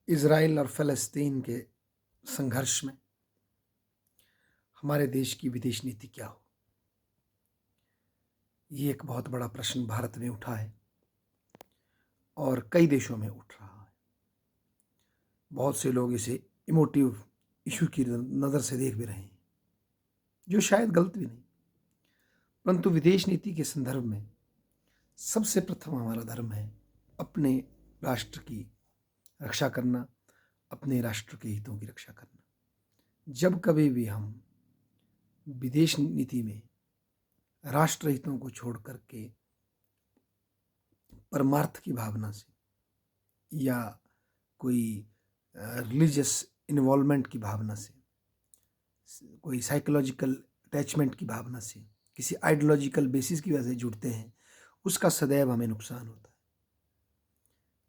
Israel और फ़लस्तीन के संघर्ष में हमारे देश की विदेश नीति क्या हो? ये एक बहुत बड़ा प्रश्न भारत में उठा है और कई देशों में उठ रहा है। बहुत से लोग इसे इमोटिव इश्यू की नज़र से देख भी रहे हैं, जो शायद गलत भी नहीं। परंतु विदेश नीति के संदर्भ में सबसे प्रथम हमारा धर्म है अपने राष्ट्र की रक्षा करना, अपने राष्ट्र के हितों की रक्षा करना। जब कभी भी हम विदेश नीति में राष्ट्र हितों को छोड़ कर के परमार्थ की भावना से या कोई रिलीजियस इन्वॉल्वमेंट की भावना से, कोई साइकोलॉजिकल अटैचमेंट की भावना से, किसी आइडियोलॉजिकल बेसिस की वजह से जुड़ते हैं, उसका सदैव हमें नुकसान होता है।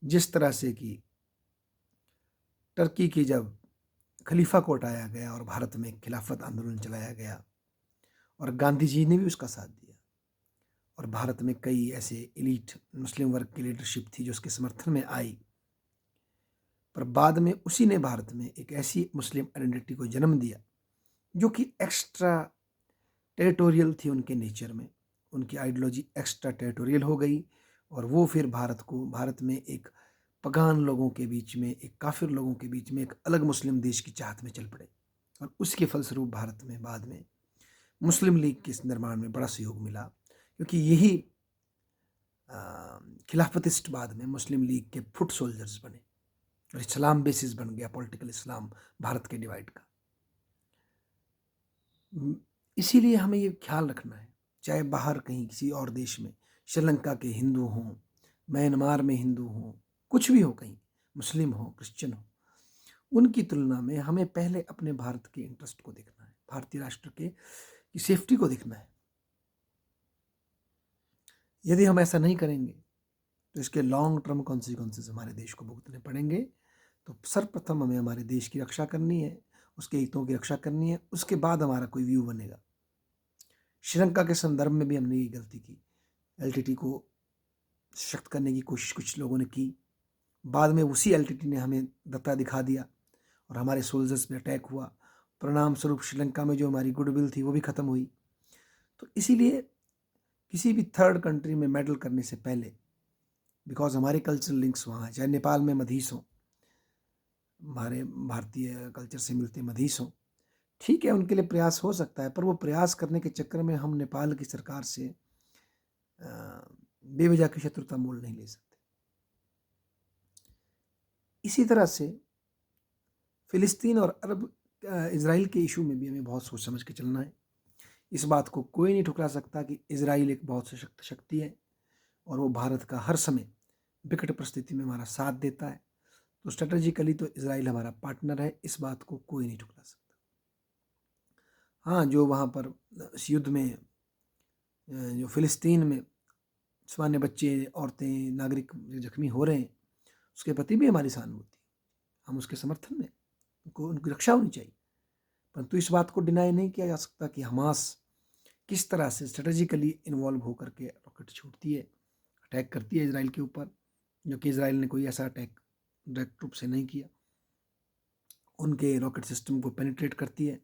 जिस तरह से कि टर्की की जब खलीफा को हटाया गया और भारत में खिलाफत आंदोलन चलाया गया और गांधी जी ने भी उसका साथ दिया और भारत में कई ऐसे एलीट मुस्लिम वर्ग की लीडरशिप थी जो उसके समर्थन में आई, पर बाद में उसी ने भारत में एक ऐसी मुस्लिम आइडेंटिटी को जन्म दिया जो कि एक्स्ट्रा टेरिटोरियल थी। उनके नेचर में उनकी आइडियोलॉजी एक्स्ट्रा टेरिटोरियल हो गई और वो फिर भारत में एक पगान लोगों के बीच में, एक काफिर लोगों के बीच में एक अलग मुस्लिम देश की चाहत में चल पड़े और उसके फलस्वरूप भारत में बाद में मुस्लिम लीग के निर्माण में बड़ा सहयोग मिला, क्योंकि यही खिलाफतिस्ट बाद में मुस्लिम लीग के फुट सोल्जर्स बने और इस्लाम बेसिस बन गया, पॉलिटिकल इस्लाम भारत के डिवाइड का। इसीलिए हमें ये ख्याल रखना है, चाहे बाहर कहीं किसी और देश में श्रीलंका के हिंदू हों, म्यांमार में हिंदू हों, कुछ भी हो, कहीं मुस्लिम हो, क्रिश्चियन हो, उनकी तुलना में हमें पहले अपने भारत के इंटरेस्ट को देखना है, भारतीय राष्ट्र के की सेफ्टी को देखना है। यदि हम ऐसा नहीं करेंगे तो इसके लॉन्ग टर्म कॉन्सिक्वेंसेस हमारे देश को भुगतने पड़ेंगे। तो सर्वप्रथम हमें हमारे देश की रक्षा करनी है, उसके हितों की रक्षा करनी है, उसके बाद हमारा कोई व्यू बनेगा। श्रीलंका के संदर्भ में भी हमने ये गलती की, एलटीटी को सशक्त करने की कोशिश कुछ लोगों ने की, बाद में उसी एलटीटी ने हमें दत्ता दिखा दिया और हमारे सोल्जर्स पे अटैक हुआ। परिणाम स्वरूप श्रीलंका में जो हमारी गुडविल थी वो भी ख़त्म हुई। तो इसीलिए किसी भी थर्ड कंट्री में मेडल करने से पहले, बिकॉज हमारे कल्चरल लिंक्स वहाँ हैं, चाहे नेपाल में मधीस हों, हमारे भारतीय कल्चर से मिलते मधीस हों, ठीक है, उनके लिए प्रयास हो सकता है, पर वो प्रयास करने के चक्कर में हम नेपाल की सरकार से बेवजह की शत्रुता मोल नहीं ले सकते। इसी तरह से फिलिस्तीन और अरब इज़राइल के इशू में भी हमें बहुत सोच समझ के चलना है। इस बात को कोई नहीं ठुकरा सकता कि इज़राइल एक बहुत सशक्त शक्ति है और वो भारत का हर समय विकट परिस्थिति में हमारा साथ देता है। तो स्ट्रेटेजिकली तो इज़राइल हमारा पार्टनर है, इस बात को कोई नहीं ठुकरा सकता। हाँ, जो वहाँ पर इस युद्ध में जो फिलिस्तीन में सामान्य बच्चे, औरतें, नागरिक जख्मी हो रहे हैं, उसके प्रति भी हमारी सहानुभूति, हम उसके समर्थन में, उनकी रक्षा होनी चाहिए। परंतु इस बात को डिनाई नहीं किया जा सकता कि हमास किस तरह से स्ट्रेटेजिकली इन्वॉल्व होकर के रॉकेट छूटती है, अटैक करती है इजराइल के ऊपर, जो कि इजराइल ने कोई ऐसा अटैक डायरेक्ट रूप से नहीं किया। उनके रॉकेट सिस्टम को पेनिट्रेट करती है,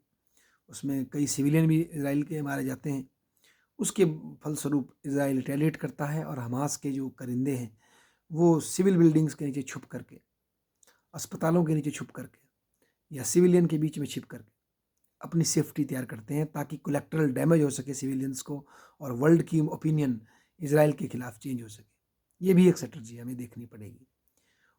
उसमें कई सिविलियन भी इजराइल के मारे जाते हैं। उसके फलस्वरूप इजराइल रिटेलिएट करता है और हमास के जो करिंदे हैं वो सिविल बिल्डिंग्स के नीचे छुप करके, अस्पतालों के नीचे छुप करके या सिविलियन के बीच में छिप करके अपनी सेफ्टी तैयार करते हैं, ताकि कोलेक्टरल डैमेज हो सके सिविलियंस को और वर्ल्ड की ओपिनियन इजराइल के खिलाफ चेंज हो सके। ये भी एक स्ट्रेटजी हमें देखनी पड़ेगी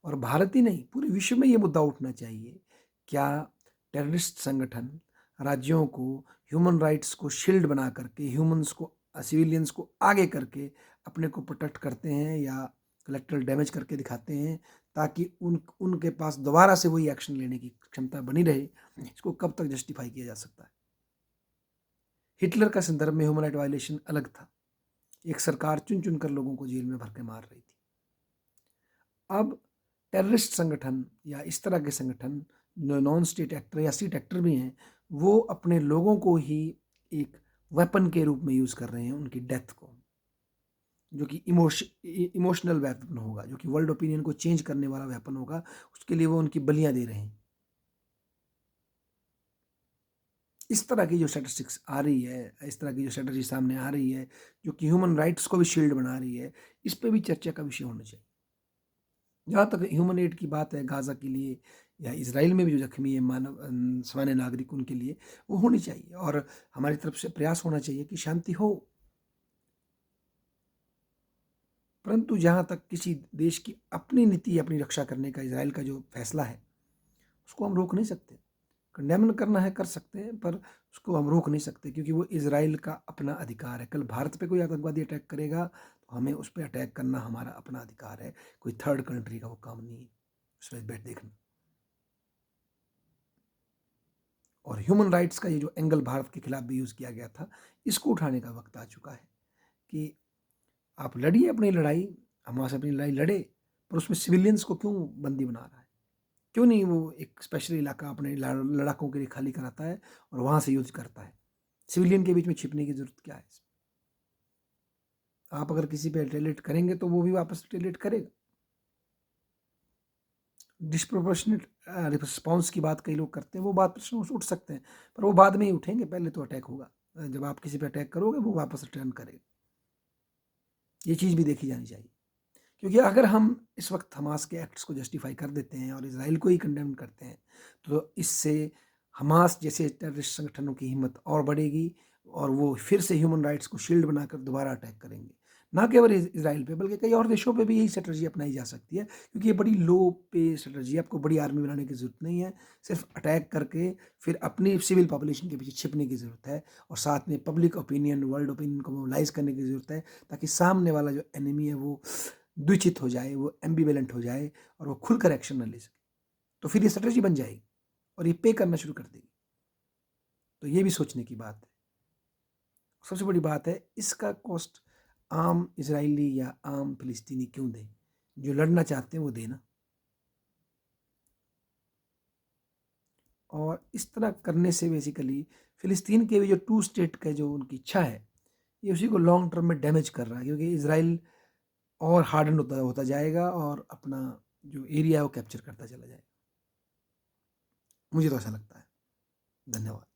और भारत ही नहीं, पूरे विश्व में ये मुद्दा उठना चाहिए, क्या टेररिस्ट संगठन राज्यों को ह्यूमन राइट्स को शील्ड बना करके, ह्यूमंस को, सिविलियंस को आगे करके अपने को प्रोटेक्ट करते हैं या कलेक्टरल डैमेज करके दिखाते हैं, ताकि उनके पास दोबारा से वही एक्शन लेने की क्षमता बनी रहे। इसको कब तक जस्टिफाई किया जा सकता है? हिटलर का संदर्भ में ह्यूमन राइट वायलेशन अलग था, एक सरकार चुन चुन कर लोगों को जेल में भर के मार रही थी। अब टेररिस्ट संगठन या इस तरह के संगठन जो नॉन स्टेट एक्टर या स्टेट एक्टर भी हैं, वो अपने लोगों को ही एक वेपन के रूप में यूज़ कर रहे हैं, उनकी डेथ को, जो कि इमोशनल वेपन होगा, जो कि वर्ल्ड ओपिनियन को चेंज करने वाला वेपन होगा, उसके लिए वो उनकी बलियां दे रहे हैं। इस तरह की जो स्टैटिस्टिक्स आ रही है, इस तरह की जो स्ट्रेटजी सामने आ रही है, जो कि ह्यूमन राइट्स को भी शील्ड बना रही है, इस पे भी चर्चा का विषय होना चाहिए। जहाँ तक ह्यूमन एड की बात है गाज़ा के लिए या इज़राइल में भी जो ज़ख्मी है सामान्य नागरिक, उनके लिए वो होनी चाहिए और हमारी तरफ से प्रयास होना चाहिए कि शांति हो। परंतु जहाँ तक किसी देश की अपनी नीति, अपनी रक्षा करने का इज़राइल का जो फैसला है, उसको हम रोक नहीं सकते। कंडेम करना है कर सकते हैं, पर उसको हम रोक नहीं सकते क्योंकि वो इज़राइल का अपना अधिकार है। कल भारत पे कोई आतंकवादी अटैक करेगा तो हमें उस पे अटैक करना हमारा अपना अधिकार है, कोई थर्ड कंट्री का वो काम नहीं है उसमें बैठ देखना। और ह्यूमन राइट्स का ये जो एंगल भारत के खिलाफ भी यूज़ किया गया था, इसको उठाने का वक्त आ चुका है कि आप लड़िए अपनी लड़ाई, हमास अपनी लड़ाई लड़े, पर उसमें सिविलियंस को क्यों बंदी बना रहा है? क्यों नहीं वो एक स्पेशल इलाका अपने लड़ाकों के लिए खाली कराता है और वहाँ से युद्ध करता है? सिविलियन के बीच में छिपने की ज़रूरत क्या है इसमें? आप अगर किसी पे रिटेलिएट करेंगे तो वो भी वापस रिटेलिएट करेगा। डिस्प्रोपोर्शनेट रिस्पॉन्स की बात कई लोग करते हैं, वो बात प्रश्न उठ सकते हैं, पर वो बाद में ही उठेंगे, पहले तो अटैक होगा। जब आप किसी पे अटैक करोगे वो वापस रिटर्न करेगा। ये चीज़ भी देखी जानी चाहिए, क्योंकि अगर हम इस वक्त हमास के एक्ट्स को जस्टिफाई कर देते हैं और इज़राइल को ही कंडेम करते हैं, तो इससे हमास जैसे टेररिस्ट संगठनों की हिम्मत और बढ़ेगी और वो फिर से ह्यूमन राइट्स को शील्ड बनाकर दोबारा अटैक करेंगे। ना केवल इज़राइल पे, बल्कि कई और देशों पे भी यही स्ट्रेटजी अपनाई जा सकती है, क्योंकि ये बड़ी लो पे स्ट्रेटजी है। आपको बड़ी आर्मी बनाने की ज़रूरत नहीं है, सिर्फ अटैक करके फिर अपनी सिविल पॉपुलेशन के पीछे छिपने की ज़रूरत है और साथ में पब्लिक ओपिनियन, वर्ल्ड ओपिनियन को मोबिलाइज करने की ज़रूरत है, ताकि सामने वाला जो एनिमी है वो द्विचित हो जाए, वो एम्बिवेलेंट हो जाए और वो खुलकर एक्शन न ले सके। तो फिर ये स्ट्रेटजी बन जाएगी और ये पे करना शुरू कर देगी। तो ये भी सोचने की बात है। सबसे बड़ी बात है, इसका कॉस्ट आम इजरायली या आम फिलिस्तीनी क्यों दें? जो लड़ना चाहते हैं वो देना। और इस तरह करने से बेसिकली फिलिस्तीन के भी जो टू स्टेट का जो उनकी इच्छा है, ये उसी को लॉन्ग टर्म में डैमेज कर रहा है, क्योंकि इजराइल और हार्डन होता होता जाएगा और अपना जो एरिया है वो कैप्चर करता चला जाएगा। मुझे तो ऐसा लगता है। धन्यवाद।